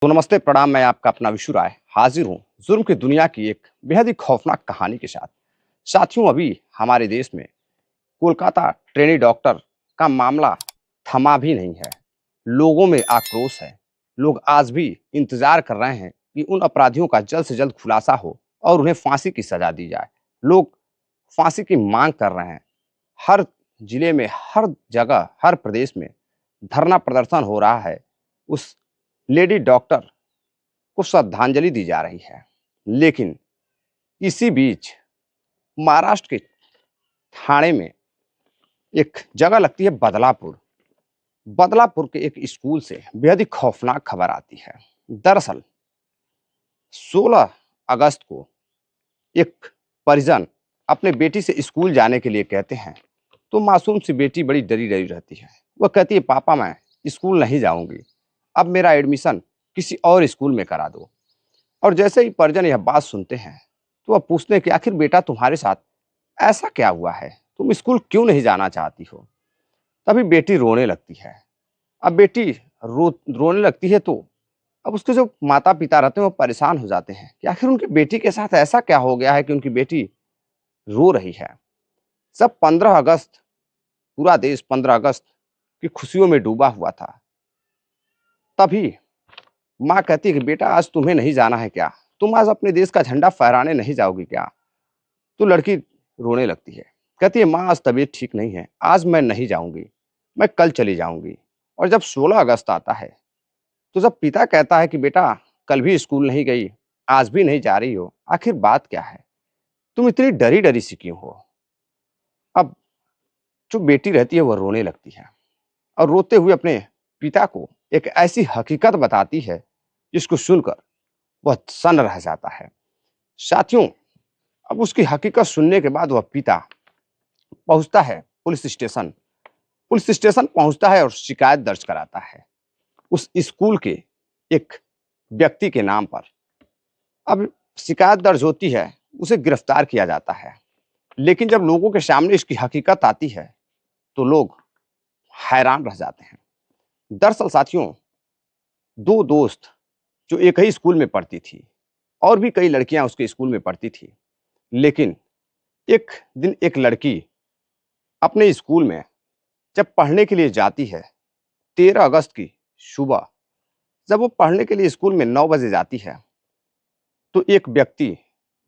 तो नमस्ते प्रणाम। मैं आपका अपना विशु राय हाजिर हूँ जुर्म की दुनिया की एक बेहद ही खौफनाक कहानी के साथ। साथियों, अभी हमारे देश में कोलकाता ट्रेनी डॉक्टर का मामला थमा भी नहीं है। लोगों में आक्रोश है। लोग आज भी इंतजार कर रहे हैं कि उन अपराधियों का जल्द से जल्द खुलासा हो और उन्हें फांसी की सजा दी जाए। लोग फांसी की मांग कर रहे हैं। हर जिले में, हर जगह, हर प्रदेश में धरना प्रदर्शन हो रहा है। उस लेडी डॉक्टर को श्रद्धांजलि दी जा रही है। लेकिन इसी बीच महाराष्ट्र के ठाणे में एक जगह लगती है बदलापुर। बदलापुर के एक स्कूल से बेहद ही खौफनाक खबर आती है। दरअसल 16 अगस्त को एक परिजन अपने बेटी से स्कूल जाने के लिए कहते हैं, तो मासूम सी बेटी बड़ी डरी डरी रहती है। वह कहती है, पापा मैं स्कूल नहीं जाऊंगी, अब मेरा एडमिशन किसी और स्कूल में करा दो। और जैसे ही परिजन यह बात सुनते हैं तो वह पूछते हैं कि आखिर बेटा तुम्हारे साथ ऐसा क्या हुआ है, तुम स्कूल क्यों नहीं जाना चाहती हो। तभी बेटी रोने लगती है। अब बेटी रोने लगती है तो अब उसके जो माता पिता रहते हैं वो परेशान हो जाते हैं कि आखिर उनकी बेटी के साथ ऐसा क्या हो गया है कि उनकी बेटी रो रही है। सब 15 अगस्त, पूरा देश 15 अगस्त की खुशियों में डूबा हुआ था। तभी माँ कहती है कि बेटा आज तुम्हें नहीं जाना है क्या, तुम आज अपने देश का झंडा फहराने नहीं जाओगी क्या। तो लड़की रोने लगती है, कहती है माँ आज तबीयत ठीक नहीं है, आज मैं नहीं जाऊंगी, मैं कल चली जाऊंगी। और जब 16 अगस्त आता है तो जब पिता कहता है कि बेटा कल भी स्कूल नहीं गई, आज भी नहीं जा रही हो, आखिर बात क्या है, तुम इतनी डरी डरी सी क्यों हो। अब जो बेटी रहती है वह रोने लगती है और रोते हुए अपने पिता को एक ऐसी हकीकत बताती है जिसको सुनकर वह सन्न रह जाता है। साथियों, अब उसकी हकीकत सुनने के बाद वह पिता पहुंचता है पुलिस स्टेशन। पुलिस स्टेशन पहुंचता है और शिकायत दर्ज कराता है उस स्कूल के एक व्यक्ति के नाम पर। अब शिकायत दर्ज होती है, उसे गिरफ्तार किया जाता है। लेकिन जब लोगों के सामने इसकी हकीकत आती है तो लोग हैरान रह जाते हैं। दरअसल साथियों, दो दोस्त जो एक ही स्कूल में पढ़ती थी और भी कई लड़कियां उसके स्कूल में पढ़ती थी, लेकिन एक दिन एक लड़की अपने स्कूल में जब पढ़ने के लिए जाती है, 13 अगस्त की सुबह जब वो पढ़ने के लिए स्कूल में 9 बजे जाती है तो एक व्यक्ति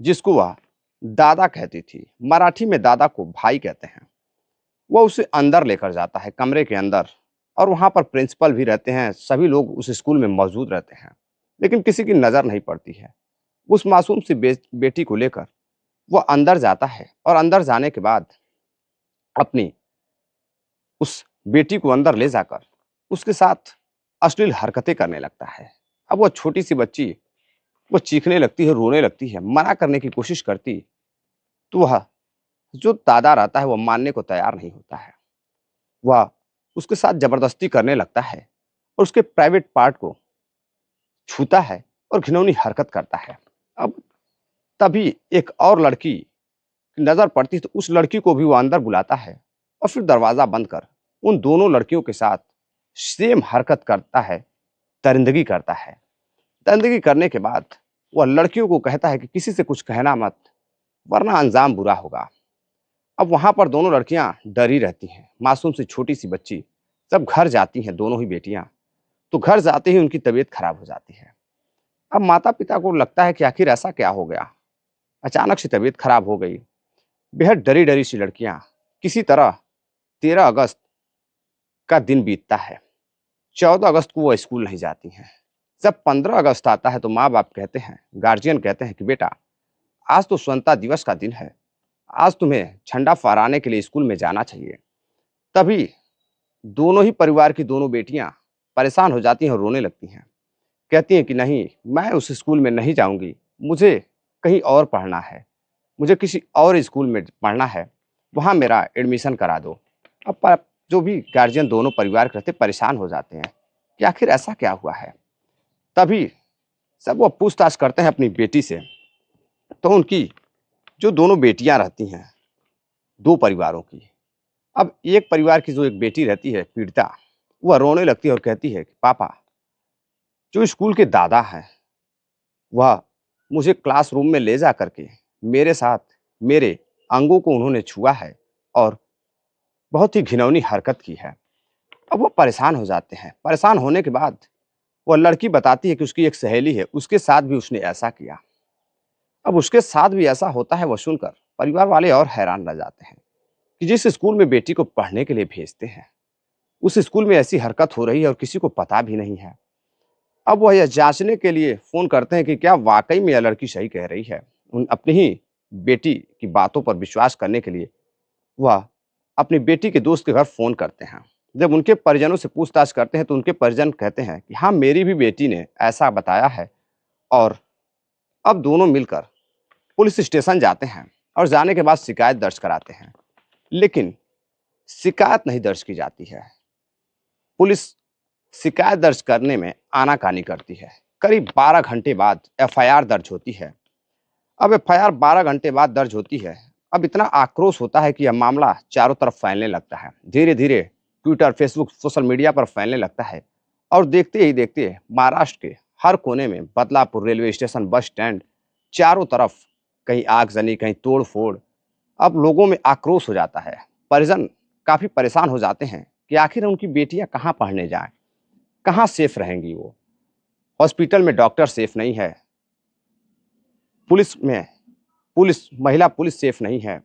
जिसको वह दादा कहती थी, मराठी में दादा को भाई कहते हैं, वह उसे अंदर लेकर जाता है कमरे के अंदर। और वहाँ पर प्रिंसिपल भी रहते हैं, सभी लोग उस स्कूल में मौजूद रहते हैं, लेकिन किसी की नज़र नहीं पड़ती है। उस मासूम सी बेटी को लेकर वह अंदर जाता है और अंदर जाने के बाद अपनी उस बेटी को अंदर ले जाकर उसके साथ अश्लील हरकतें करने लगता है। अब वह छोटी सी बच्ची वो चीखने लगती है, रोने लगती है, मना करने की कोशिश करती तो वह जो दादा रहता है वह मानने को तैयार नहीं होता है। वह उसके साथ जबरदस्ती करने लगता है और उसके प्राइवेट पार्ट को छूता है और घिनौनी हरकत करता है। अब तभी एक और लड़की की नजर पड़ती है तो उस लड़की को भी वो अंदर बुलाता है और फिर दरवाजा बंद कर उन दोनों लड़कियों के साथ सेम हरकत करता है, दरिंदगी करता है। दरिंदगी करने के बाद वह लड़कियों को कहता है कि किसी से कुछ कहना मत, वरना अंजाम बुरा होगा। अब वहां पर दोनों लड़कियां डरी रहती हैं। मासूम सी छोटी सी बच्ची जब घर जाती हैं, दोनों ही बेटियां, तो घर जाते ही उनकी तबीयत खराब हो जाती है। अब माता पिता को लगता है कि आखिर ऐसा क्या हो गया, अचानक से तबीयत खराब हो गई। बेहद डरी डरी सी लड़कियां किसी तरह 13 अगस्त का दिन बीतता है। 14 अगस्त को वो स्कूल नहीं जाती हैं। जब 15 अगस्त आता है तो माँ बाप कहते हैं, गार्जियन कहते हैं कि बेटा आज तो स्वतंत्रता दिवस का दिन है, आज तुम्हें झंडा फहराने के लिए स्कूल में जाना चाहिए। तभी दोनों ही परिवार की दोनों बेटियां परेशान हो जाती हैं और रोने लगती हैं। कहती हैं कि नहीं, मैं उस स्कूल में नहीं जाऊंगी, मुझे कहीं और पढ़ना है, मुझे किसी और स्कूल में पढ़ना है, वहाँ मेरा एडमिशन करा दो। अब जो भी गार्जियन दोनों परिवार के रहते परेशान हो जाते हैं कि आखिर ऐसा क्या हुआ है। तभी सब वो पूछताछ करते हैं अपनी बेटी से। तो उनकी जो दोनों बेटियां रहती हैं, दो परिवारों की, अब एक परिवार की जो एक बेटी रहती है पीड़िता, वह रोने लगती है और कहती है कि पापा जो स्कूल के दादा हैं, वह मुझे क्लासरूम में ले जा करके मेरे साथ मेरे अंगों को उन्होंने छुआ है और बहुत ही घिनौनी हरकत की है। अब वो परेशान हो जाते हैं। परेशान होने के बाद वह लड़की बताती है कि उसकी एक सहेली है, उसके साथ भी उसने ऐसा किया। अब उसके साथ भी ऐसा होता है, वह सुनकर परिवार वाले और हैरान रह जाते हैं कि जिस स्कूल में बेटी को पढ़ने के लिए भेजते हैं, उस स्कूल में ऐसी हरकत हो रही है और किसी को पता भी नहीं है। अब वह यह जाँचने के लिए फ़ोन करते हैं कि क्या वाक़ई में यह लड़की सही कह रही है। उन अपनी ही बेटी की बातों पर विश्वास करने के लिए वह अपनी बेटी के दोस्त के घर फ़ोन करते हैं। जब उनके परिजनों से पूछताछ करते हैं तो उनके परिजन कहते हैं कि हाँ, मेरी भी बेटी ने ऐसा बताया है और अब दोनों मिलकर पुलिस स्टेशन जाते हैं और जाने के बाद शिकायत दर्ज कराते हैं। लेकिन शिकायत नहीं दर्ज की जाती है। पुलिस शिकायत दर्ज करने में आनाकानी करती है। करीब 12 घंटे बाद एफआईआर दर्ज होती है। अब एफआईआर 12 घंटे बाद दर्ज होती है। अब इतना आक्रोश होता है कि यह मामला चारों तरफ फैलने लगता है। धीरे-धीरे ट्विटर, फेसबुक, सोशल मीडिया पर फैलने लगता है और देखते ही देखते महाराष्ट्र के हर कोने में Badlapur railway station, bus stand, चारों तरफ कहीं आगजनी, कहीं तोड़-फोड़। अब लोगों में आक्रोश हो जाता है। परिजन काफ़ी परेशान हो जाते हैं कि आखिर उनकी बेटियाँ कहाँ पढ़ने जाएँ? कहाँ सेफ रहेंगी वो? हॉस्पिटल में डॉक्टर सेफ नहीं है, पुलिस में महिला पुलिस सेफ नहीं है,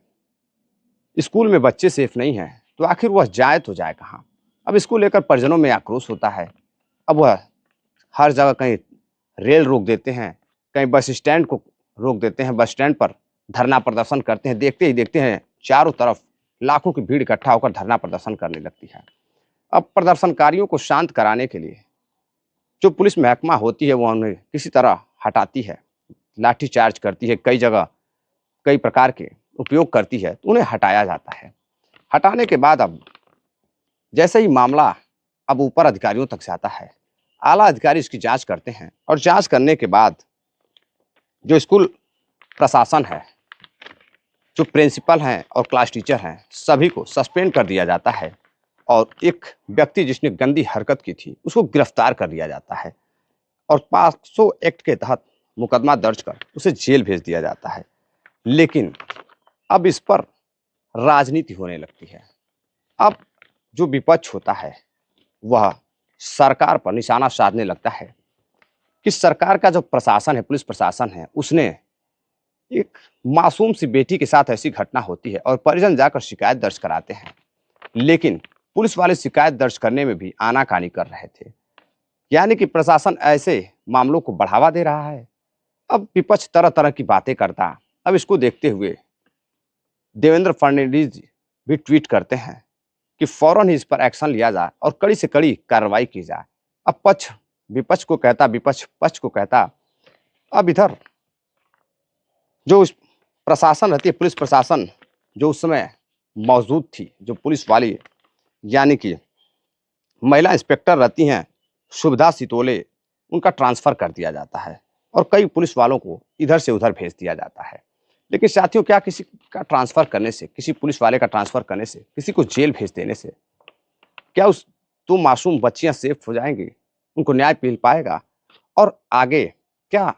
स्कूल में बच्चे सेफ नहीं हैं, तो आखिर वह जाए तो जाए कहाँ? अब इसको लेकर परिजनों में आक्रोश होता है। अब वह हर जगह कहीं रेल रोक देते हैं, कहीं बस स्टैंड को रोक देते हैं, बस स्टैंड पर धरना प्रदर्शन करते हैं। देखते ही देखते हैं चारों तरफ लाखों की भीड़ इकट्ठा होकर धरना प्रदर्शन करने लगती है। अब प्रदर्शनकारियों को शांत कराने के लिए जो पुलिस महकमा होती है, वो उन्हें किसी तरह हटाती है, लाठीचार्ज करती है, कई जगह कई प्रकार के उपयोग करती है, तो उन्हें हटाया जाता है। हटाने के बाद अब जैसे ही मामला अब ऊपर अधिकारियों तक जाता है, आला अधिकारी इसकी जाँच करते हैं और जाँच करने के बाद जो स्कूल प्रशासन है, जो प्रिंसिपल हैं और क्लास टीचर हैं, सभी को सस्पेंड कर दिया जाता है और एक व्यक्ति जिसने गंदी हरकत की थी, उसको गिरफ्तार कर लिया जाता है और 500 एक्ट के तहत मुकदमा दर्ज कर उसे जेल भेज दिया जाता है। लेकिन अब इस पर राजनीति होने लगती है। अब जो विपक्ष होता है, वह सरकार पर निशाना साधने लगता है कि सरकार का जो प्रशासन है, पुलिस प्रशासन है, उसने एक मासूम सी बेटी के साथ ऐसी घटना होती है और परिजन जाकर शिकायत दर्ज कराते हैं। लेकिन पुलिस वाले शिकायत दर्ज करने में भी आनाकानी कर रहे थे। यानी कि प्रशासन ऐसे मामलों को बढ़ावा दे रहा है। अब विपक्ष तरह-तरह की बातें करता। अब इसको देखते हुए देवेंद्र फडणवीस जी भी ट्वीट करते हैं कि फौरन ही इस पर एक्शन लिया जाए और कड़ी से कड़ी कार्रवाई की जाए। अब पक्ष विपक्ष को कहता, विपक्ष पक्ष को कहता। अब इधर जो उस प्रशासन रहती है, पुलिस प्रशासन जो उस समय मौजूद थी, जो पुलिस वाली यानी कि महिला इंस्पेक्टर रहती हैं शुभदा सितोले, उनका ट्रांसफ़र कर दिया जाता है और कई पुलिस वालों को इधर से उधर भेज दिया जाता है। लेकिन साथियों, क्या किसी का ट्रांसफ़र करने से, किसी पुलिस वाले का ट्रांसफ़र करने से, किसी को जेल भेज देने से, क्या उस 2 मासूम बच्चियाँ सेफ हो जाएँगी? उनको न्याय मिल पाएगा? और आगे क्या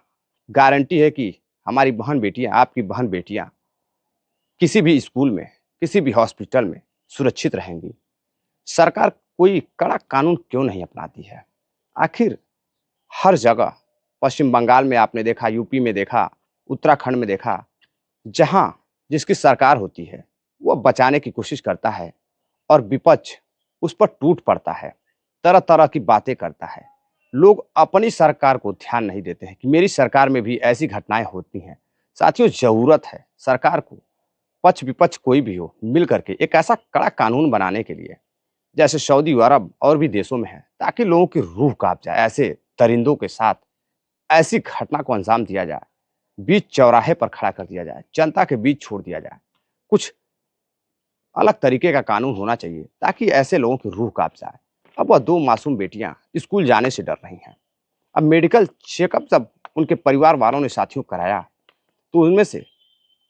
गारंटी है कि हमारी बहन-बेटियाँ, आपकी बहन-बेटियाँ किसी भी स्कूल में, किसी भी हॉस्पिटल में सुरक्षित रहेंगी? सरकार कोई कड़ा कानून क्यों नहीं अपनाती है? आखिर हर जगह पश्चिम बंगाल में आपने देखा, यूपी में देखा, उत्तराखंड में देखा, जहाँ जिसकी सरकार होती है, वो बचाने की कोशिश करता है और विपक्ष उस पर टूट पड़ता है, तरह-तरह की बातें करता है। लोग अपनी सरकार को ध्यान नहीं देते हैं कि मेरी सरकार में भी ऐसी घटनाएँ होती हैं। साथियों, ज़रूरत है सरकार को, पक्ष-विपक्ष कोई भी हो, मिल कर के एक ऐसा कड़ा कानून बनाने के लिए, जैसे सऊदी अरब और भी देशों में है, ताकि लोगों की रूह काँप जाए। ऐसे दरिंदों के साथ ऐसी घटना को अंजाम दिया जाए, बीच चौराहे पर खड़ा कर दिया जाए, जनता के बीच छोड़ दिया जाए। कुछ अलग तरीके का कानून होना चाहिए ताकि ऐसे लोगों की रूह काँप जाए। अब वह 2 मासूम बेटियाँ स्कूल जाने से डर रही हैं। अब मेडिकल चेकअप जब उनके परिवार वालों ने साथियों कराया, तो उनमें से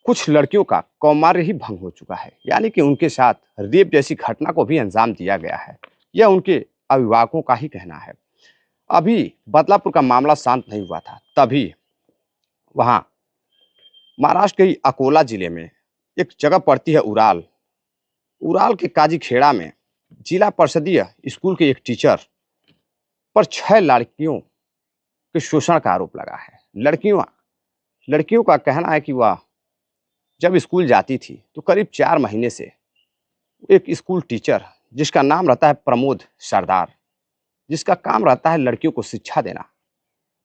कुछ लड़कियों का कौमार्य ही भंग हो चुका है, यानी कि उनके साथ रेप जैसी घटना को भी अंजाम दिया गया है। यह उनके अभिभावकों का ही कहना है। अभी बदलापुर का मामला शांत नहीं हुआ था, तभी वहाँ महाराष्ट्र के ही अकोला जिले में एक जगह पड़ती है उराल। उराल के काजीखेड़ा में जिला परिषदीय स्कूल के एक टीचर पर 6 लड़कियों के शोषण का आरोप लगा है। लड़कियों लड़कियों का कहना है कि वह जब स्कूल जाती थी तो करीब 4 महीने से एक स्कूल टीचर जिसका नाम रहता है प्रमोद सरदार, जिसका काम रहता है लड़कियों को शिक्षा देना,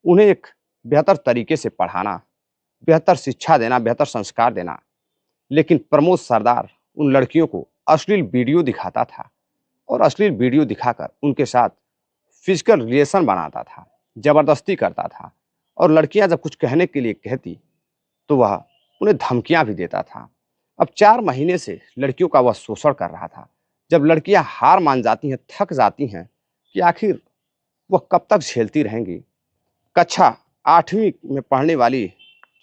उन्हें एक बेहतर तरीके से पढ़ाना, बेहतर शिक्षा देना, बेहतर संस्कार देना। लेकिन प्रमोद सरदार उन लड़कियों को अश्लील वीडियो दिखाता था और अश्लील वीडियो दिखाकर उनके साथ फिजिकल रिलेशन बनाता था, ज़बरदस्ती करता था। और लड़कियां जब कुछ कहने के लिए कहती तो वह उन्हें धमकियां भी देता था। अब 4 महीने से लड़कियों का वह शोषण कर रहा था। जब लड़कियां हार मान जाती हैं, थक जाती हैं कि आखिर वह कब तक झेलती रहेंगी। कक्षा 8वीं में पढ़ने वाली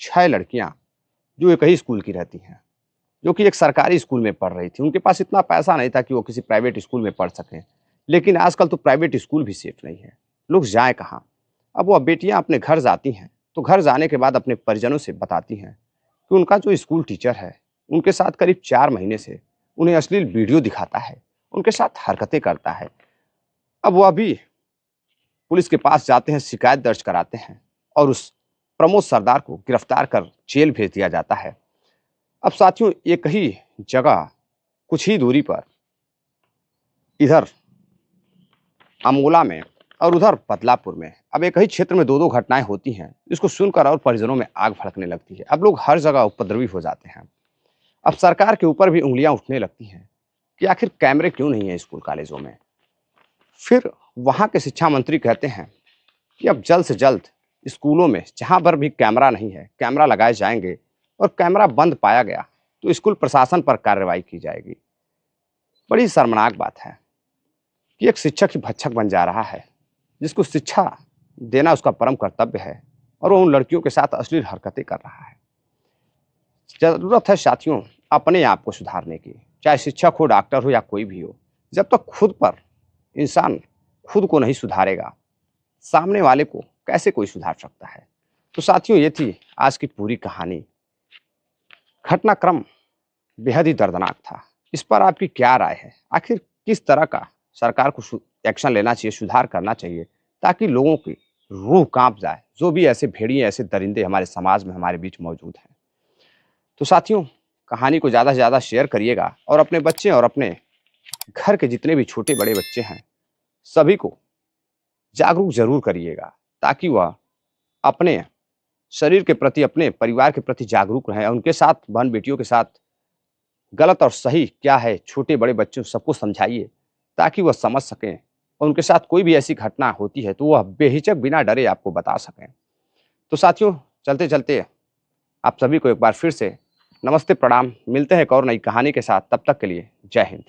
6 लड़कियां जो एक ही स्कूल की रहती हैं, जो कि एक सरकारी स्कूल में पढ़ रही थी। उनके पास इतना पैसा नहीं था कि वो किसी प्राइवेट स्कूल में पढ़ सकें। लेकिन आजकल तो प्राइवेट स्कूल भी सेफ नहीं है, लोग जाएँ कहाँ? अब वह बेटियाँ अपने घर जाती हैं, तो घर जाने के बाद अपने परिजनों से बताती हैं कि उनका जो स्कूल टीचर है, उनके साथ करीब 4 महीने से उन्हें अश्लील वीडियो दिखाता है, उनके साथ हरकतें करता है। अब वह भी पुलिस के पास जाते हैं, शिकायत दर्ज कराते हैं और उस प्रमोद सरदार को गिरफ्तार कर जेल भेज दिया जाता है। अब साथियों, एक ही जगह कुछ ही दूरी पर इधर अमोला में और उधर बदलापुर में अब एक ही क्षेत्र में 2-2 घटनाएं होती हैं, जिसको सुनकर और परिजनों में आग भड़कने लगती है। अब लोग हर जगह उपद्रवी हो जाते हैं। अब सरकार के ऊपर भी उंगलियां उठने लगती हैं कि आखिर कैमरे क्यों नहीं है स्कूल कॉलेजों में। फिर वहाँ के शिक्षा मंत्री कहते हैं कि अब जल्द से जल्द स्कूलों में जहाँ पर भी कैमरा नहीं है, कैमरा लगाए जाएंगे और कैमरा बंद पाया गया तो स्कूल प्रशासन पर कार्रवाई की जाएगी। बड़ी शर्मनाक बात है कि एक शिक्षक ही भक्षक बन जा रहा है, जिसको शिक्षा देना उसका परम कर्तव्य है और वो उन लड़कियों के साथ अश्लील हरकतें कर रहा है। ज़रूरत है साथियों अपने आप को सुधारने की, चाहे शिक्षक हो, डॉक्टर हो या कोई भी हो। जब तक खुद पर इंसान खुद को नहीं सुधारेगा, सामने वाले को कैसे कोई सुधार सकता है। तो साथियों, ये थी आज की पूरी कहानी। घटनाक्रम बेहद ही दर्दनाक था। इस पर आपकी क्या राय है? आखिर किस तरह का सरकार को एक्शन लेना चाहिए, सुधार करना चाहिए, ताकि लोगों की रूह कांप जाए, जो भी ऐसे भेड़िए, ऐसे दरिंदे हमारे समाज में हमारे बीच मौजूद हैं। तो साथियों, कहानी को ज़्यादा से ज़्यादा शेयर करिएगा और अपने बच्चे और अपने घर के जितने भी छोटे बड़े बच्चे हैं, सभी को जागरूक ज़रूर करिएगा, ताकि वह अपने शरीर के प्रति, अपने परिवार के प्रति जागरूक रहें और उनके साथ, बहन बेटियों के साथ गलत और सही क्या है, छोटे बड़े बच्चों सबको समझाइए, ताकि वह समझ सकें और उनके साथ कोई भी ऐसी घटना होती है तो वह बेहिचक बिना डरे आपको बता सकें। तो साथियों, चलते चलते आप सभी को एक बार फिर से नमस्ते, प्रणाम। मिलते हैं एक और नई कहानी के साथ, तब तक के लिए जय हिंद।